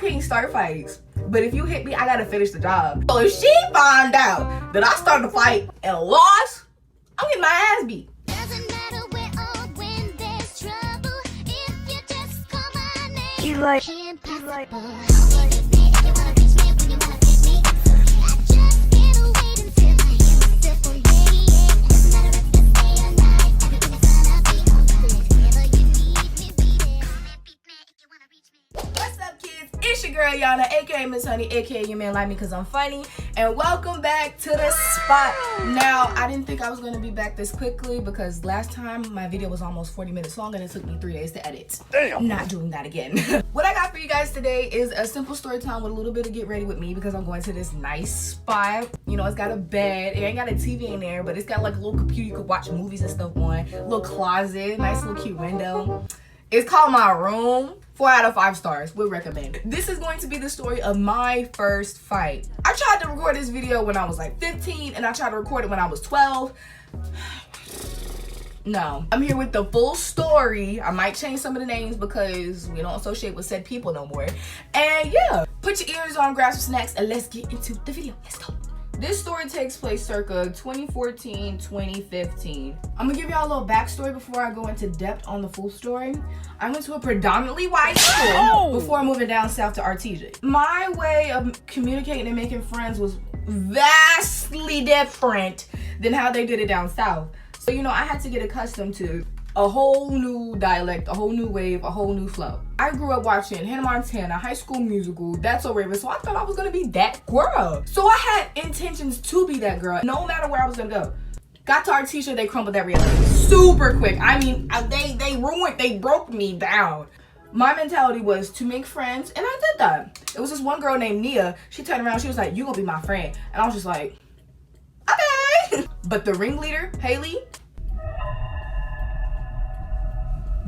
can't start fights, but if you hit me, I gotta finish the job. So if she found out that I started a fight and lost, I'm getting my ass beat. It's your girl Yana, aka Miss Honey, aka your man like me cause I'm funny, and welcome back to the spot. Now, I didn't think I was going to be back this quickly because last time my video was almost 40 minutes long and it took me 3 days to edit. Damn. I'm not doing that again. What I got for you guys today is a simple story time with a little bit of get ready with me because I'm going to this nice spot. You know, it's got a bed, it ain't got a TV in there, but it's got like a little computer you could watch movies and stuff on, a little closet, nice little cute window. It's called my room. 4 out of 5 stars, would recommend. This is going to be the story of my first fight. I tried to record this video when I was like 15 and I tried to record it when I was 12. No, I'm here with the full story. I might change some of the names because we don't associate with said people no more. And yeah, put your ears on, grab some snacks, and let's get into the video. Let's go. This story takes place circa 2014, 2015. I'm gonna give y'all a little backstory before I go into depth on the full story. I went to a predominantly white school before moving down south to Artesia. My way of communicating and making friends was vastly different than how they did it down south. So, you know, I had to get accustomed to a whole new dialect, a whole new wave, a whole new flow. I grew up watching Hannah Montana, High School Musical, That's So Raven, so I thought I was gonna be that girl. So I had intentions to be that girl, no matter where I was gonna go. Got to Artesia, they crumbled that reality super quick. I mean, they broke me down. My mentality was to make friends, and I did that. It was this one girl named Nia. She turned around, she was like, "You gonna be my friend?" And I was just like, okay. But the ringleader, Haley,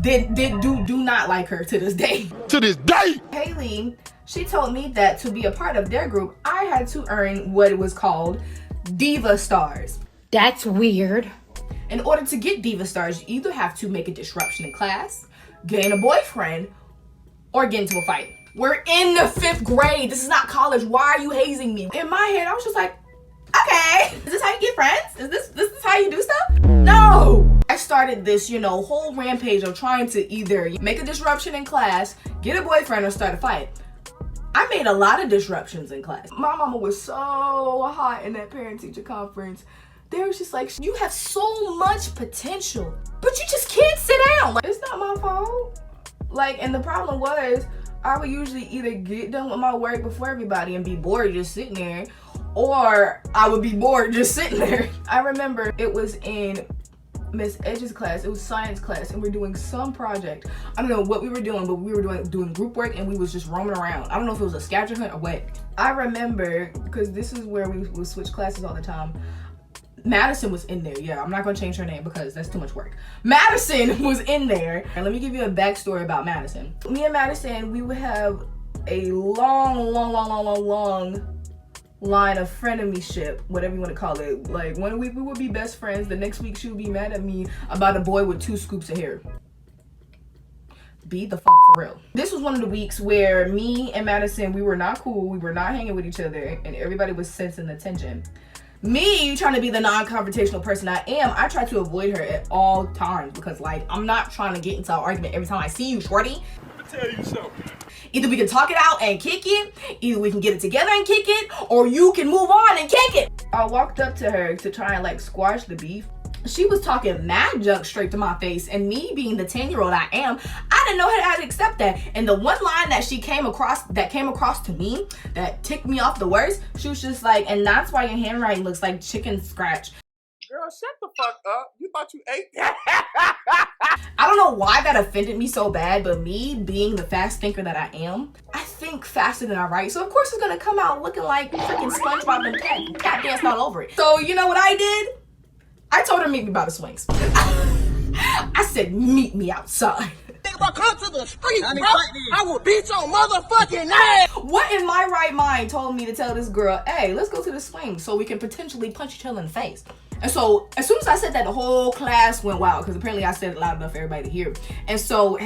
do not like her to this day. To this day! Haley, she told me that to be a part of their group, I had to earn what it was called Diva Stars. That's weird. In order to get Diva Stars, you either have to make a disruption in class, gain a boyfriend, or get into a fight. We're in the 5th grade. This is not college. Why are you hazing me? In my head, I was just like, okay, is this how you get friends? Is this how you do stuff? No! I started this, you know, whole rampage of trying to either make a disruption in class, get a boyfriend, or start a fight. I made a lot of disruptions in class. My mama was so hot in that parent-teacher conference. They were just like, you have so much potential, but you just can't sit down. Like, it's not my fault. Like, and the problem was, I would usually either get done with my work before everybody and be bored just sitting there, or I would be bored just sitting there. I remember it was in Miss Edge's class, it was science class, and we're doing some project. I don't know what we were doing, but we were doing group work, and we was just roaming around. I don't know if it was a scavenger hunt or what. I remember, because this is where we would switch classes all the time, Madison was in there. Yeah, I'm not gonna change her name because that's too much work. Madison was in there. And let me give you a backstory about Madison. Me and Madison, we would have a long line of frenemy-ship, whatever you want to call it. Like, one week we would be best friends, the next week she would be mad at me about a boy with 2 scoops of hair. Be the fuck for real. This was one of the weeks where me and Madison, we were not cool, we were not hanging with each other, and everybody was sensing the tension. Me trying to be the non-confrontational person I am, I try to avoid her at all times because, like, I'm not trying to get into an argument every time I see you, shorty. Let me tell you something. Either we can talk it out and kick it, either we can get it together and kick it, or you can move on and kick it. I walked up to her to try and like squash the beef. She was talking mad junk straight to my face, and me being the 10-year-old I am, I didn't know how to accept that. And the one line that she came across to me that ticked me off the worst, she was just like, "And that's why your handwriting looks like chicken scratch." Girl, shut the fuck up. You thought you ate? I don't know why that offended me so bad, but me being the fast thinker that I am, I think faster than I write. So of course it's gonna come out looking like freaking SpongeBob and cat danced all over it. So you know what I did? I told her meet me by the swings. I said, meet me outside. If I come to the street, bro, I will beat your motherfucking ass. What in my right mind told me to tell this girl, hey, let's go to the swing so we can potentially punch each other in the face? And so as soon as I said that, the whole class went wild because apparently I said it loud enough for everybody to hear. And so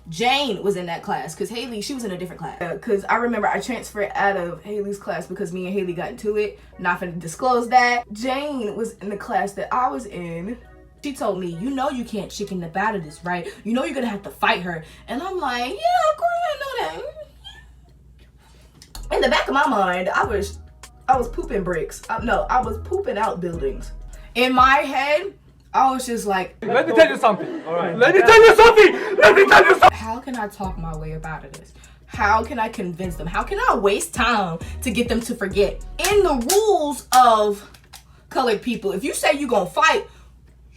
Jane was in that class because Haley, she was in a different class. Because I remember I transferred out of Haley's class because me and Haley got into it. Not gonna disclose that. Jane was in the class that I was in. She told me, you know you can't chicken dip out of this, right? You know you're gonna have to fight her. And I'm like, yeah, of course I know that. In the back of my mind, I was pooping bricks. I was pooping out buildings. In my head, I was just like, let me tell you something. All right. Let me tell you something. How can I talk my way up out of this? How can I convince them? How can I waste time to get them to forget? In the rules of colored people, if you say you're gonna fight,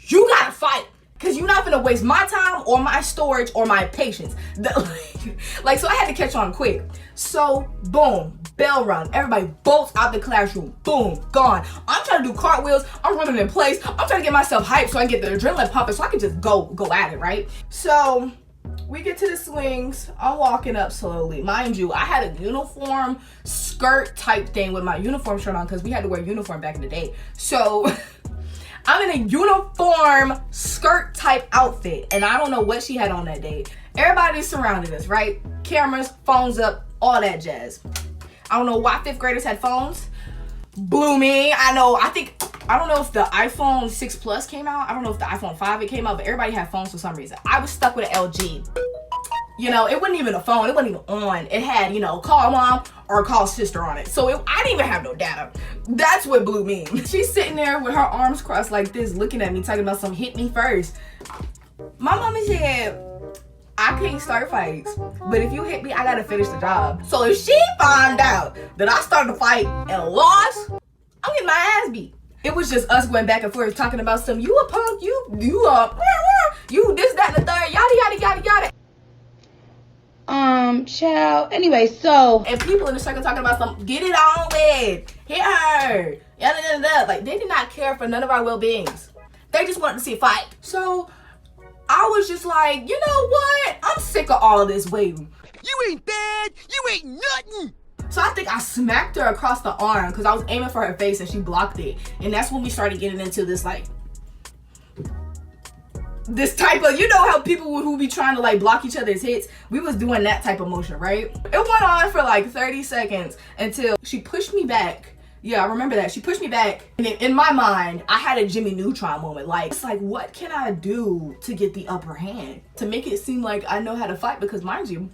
you gotta fight. Cause you're not gonna waste my time or my storage or my patience. Like, so I had to catch on quick. So, boom, bell rung. Everybody bolts out the classroom. Boom, gone. I'm trying to do cartwheels. I'm running in place. I'm trying to get myself hyped so I can get the adrenaline pumping so I can just go at it, right? So, we get to the swings. I'm walking up slowly. Mind you, I had a uniform skirt type thing with my uniform shirt on because we had to wear uniform back in the day. So, I'm in a uniform skirt type outfit and I don't know what she had on that day. Everybody surrounded us, right? Cameras, phones up, all that jazz. I don't know why 5th graders had phones. Blew me. I don't know if the iPhone 6 Plus came out. I don't know if the iPhone 5 came out, but everybody had phones for some reason. I was stuck with an LG. You know, it wasn't even a phone. It wasn't even on. It had, call mom or call sister on it. So I didn't even have no data. That's what blew me. She's sitting there with her arms crossed like this, looking at me, talking about some hit me first. My mama said, I can't start fights, but if you hit me, I gotta finish the job. So if she found out that I started a fight and lost, I'm getting my ass beat. It was just us going back and forth talking about some, you a punk, you this, that, and the third, yada, yada, yada, yada. Child. Anyway, so. And people in the circle talking about some, get it on with, hit her, yada, yada, yada. Like, they did not care for none of our well-beings. They just wanted to see a fight. So, I was just like, you know what? I'm sick of all this waiting. You ain't bad. You ain't nothing. So I think I smacked her across the arm because I was aiming for her face and she blocked it. And that's when we started getting into this, like, this type of, how people who be trying to, like, block each other's hits? We was doing that type of motion, right? It went on for, like, 30 seconds until she pushed me back. Yeah, I remember that. She pushed me back. And in my mind, I had a Jimmy Neutron moment. Like, it's like, what can I do to get the upper hand? To make it seem like I know how to fight because, mind you,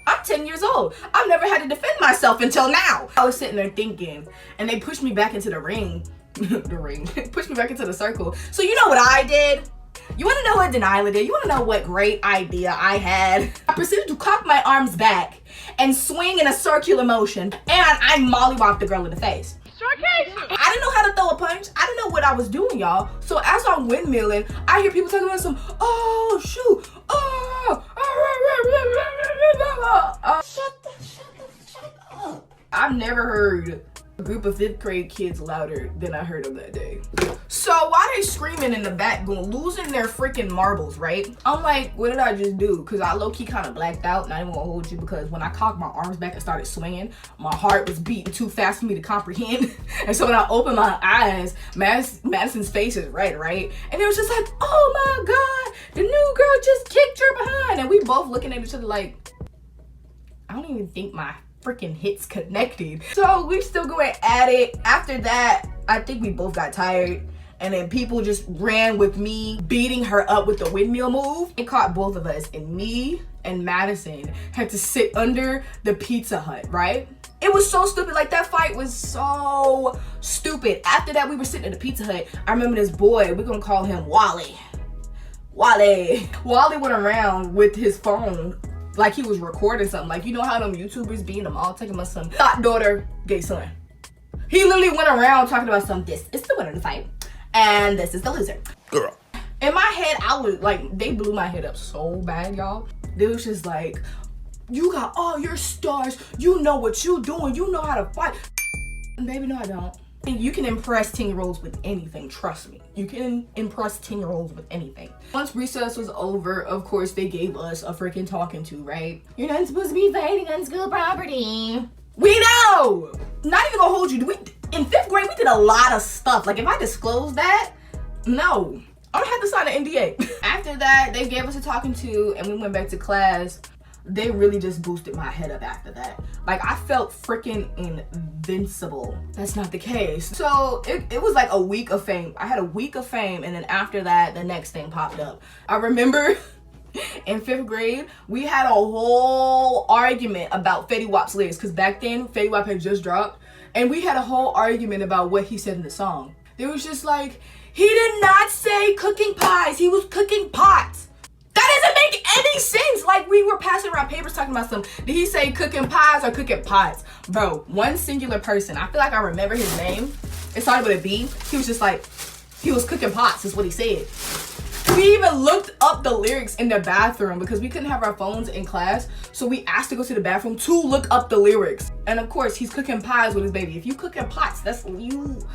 I'm 10 years old. I've never had to defend myself until now. I was sitting there thinking, and they pushed me back into the ring. Pushed me back into the circle. So you know what I did? You want to know what Deniala did? You want to know what great idea I had? I proceeded to cock my arms back and swing in a circular motion, and I mollywopped the girl in the face. I didn't know how to throw a punch. I didn't know what I was doing, y'all. So as I'm windmilling, I hear people talking about some, oh, shoot, oh, shut up. I've never heard a group of 5th grade kids louder than I heard them that day. So while they screaming in the back, losing their freaking marbles, right? I'm like, what did I just do? Because I low-key kind of blacked out, not even gonna hold you, because when I cocked my arms back and started swinging, my heart was beating too fast for me to comprehend. And so when I opened my eyes, Madison's face is red, right? And it was just like, oh my God, the new girl just kicked her behind. And we both looking at each other like, I don't even think my freaking hits connected. So we still going at it. After that, I think we both got tired. And then people just ran with me, beating her up with the windmill move. It caught both of us, and me and Madison had to sit under the Pizza Hut, right? It was so stupid. Like, that fight was so stupid. After that, we were sitting at the Pizza Hut. I remember this boy, we're gonna call him Wally. Wally went around with his phone like he was recording something. Like, you know how them YouTubers be in them all taking my son, thought daughter, gay son. He literally went around talking about this is the winner of the fight, and this is the loser. Girl. In my head, I was like, they blew my head up so bad, y'all. They was just like, you got all your stars, you know what you doing, you know how to fight. Baby, no, I don't. You can impress 10-year-olds with anything, trust me. You can impress 10-year-olds with anything. Once recess was over, of course, they gave us a freaking talking to, right? You're not supposed to be fighting on school property. We know! Not even gonna hold you. In 5th grade, we did a lot of stuff. Like, if I disclose that, no. I'm gonna have to sign an NDA. After that, they gave us a talking to and we went back to class. They really just boosted my head up after that. Like, I felt freaking invincible. That's not the case. So it was like a week of fame. I had a week of fame, and then after that, the next thing popped up. I remember in 5th grade, we had a whole argument about Fetty Wap's lyrics, because back then, Fetty Wap had just dropped, and we had a whole argument about what he said in the song. It was just like, he did not say cooking pies, he was cooking pots. That doesn't make any sense. Like, we were passing around papers talking about something. Did he say cooking pies or cooking pots? Bro, one singular person. I feel like I remember his name. It started with a B. He was just like, he was cooking pots is what he said. We even looked up the lyrics in the bathroom because we couldn't have our phones in class. So we asked to go to the bathroom to look up the lyrics. And of course, he's cooking pies with his baby. If you cooking pots, that's you.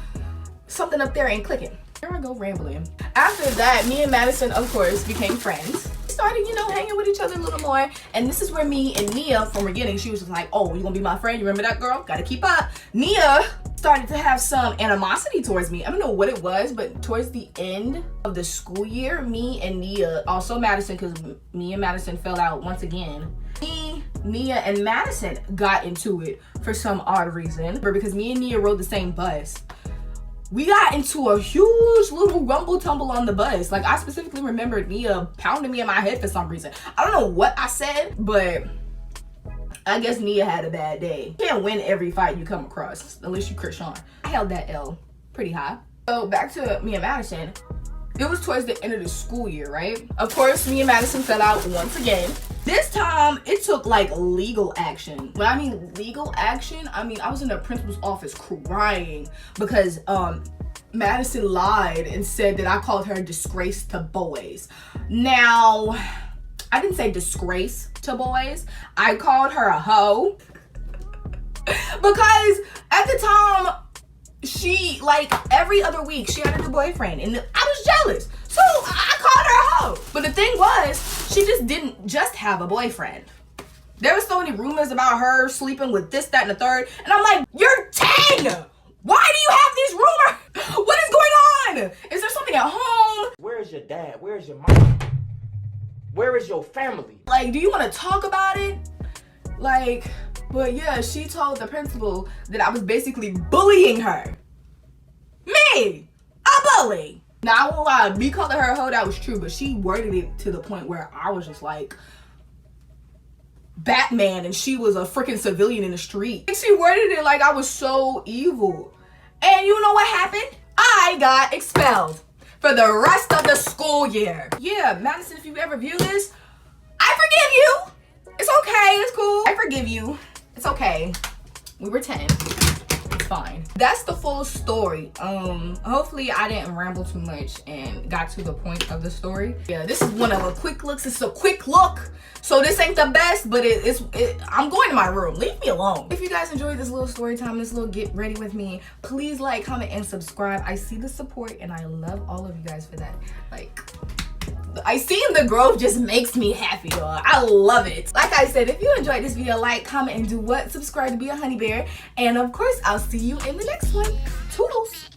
Something up there ain't clicking. Here I go rambling. After that, me and Madison, of course, became friends. We started, you know, hanging with each other a little more. And this is where me and Nia, from beginning, she was just like, oh, you gonna be my friend? You remember that girl? Gotta keep up. Nia started to have some animosity towards me. I don't know what it was, but towards the end of the school year, me and Nia, also Madison, because me and Madison fell out once again. Me, Nia, and Madison got into it for some odd reason. Because me and Nia rode the same bus. We got into a huge little rumble tumble on the bus. Like, I specifically remember Nia pounding me in my head for some reason. I don't know what I said, but I guess Nia had a bad day. You can't win every fight you come across, unless you Krishan. I held that L pretty high. So back to me and Madison. It was towards the end of the school year, right? Of course, me and Madison fell out once again. This time, it took like legal action. When I mean legal action, I mean I was in the principal's office crying because Madison lied and said that I called her a disgrace to boys. Now, I didn't say disgrace to boys. I called her a hoe. Because at the time, she, like, every other week, she had a new boyfriend, and I was jealous. So I called her a hoe. But the thing was, she just didn't just have a boyfriend. There was so many rumors about her sleeping with this, that, and the third. And I'm like, you're 10! Why do you have these rumors? What is going on? Is there something at home? Where is your dad? Where is your mom? Where is your family? Like, do you want to talk about it? Like, but yeah, she told the principal that I was basically bullying her. Me! A bully! Now, I won't lie, me calling her a hoe, that was true, but she worded it to the point where I was just like Batman and she was a freaking civilian in the street. She worded it like I was so evil. And you know what happened? I got expelled for the rest of the school year. Yeah, Madison, if you ever view this, I forgive you. It's okay, it's cool. I forgive you. It's okay. We were 10. It's fine. That's the full story. Hopefully I didn't ramble too much and got to the point of the story. Yeah, this is one of the quick looks. This is a quick look. So this ain't the best, but I'm going to my room. Leave me alone. If you guys enjoyed this little story time, this little get ready with me, please like, comment, and subscribe. I see the support and I love all of you guys for that. Like, I seeing the growth just makes me happy, y'all. I love it. Like I said, if you enjoyed this video, like, comment, and do what? Subscribe to be a honey bear. And of course, I'll see you in the next one. Toodles.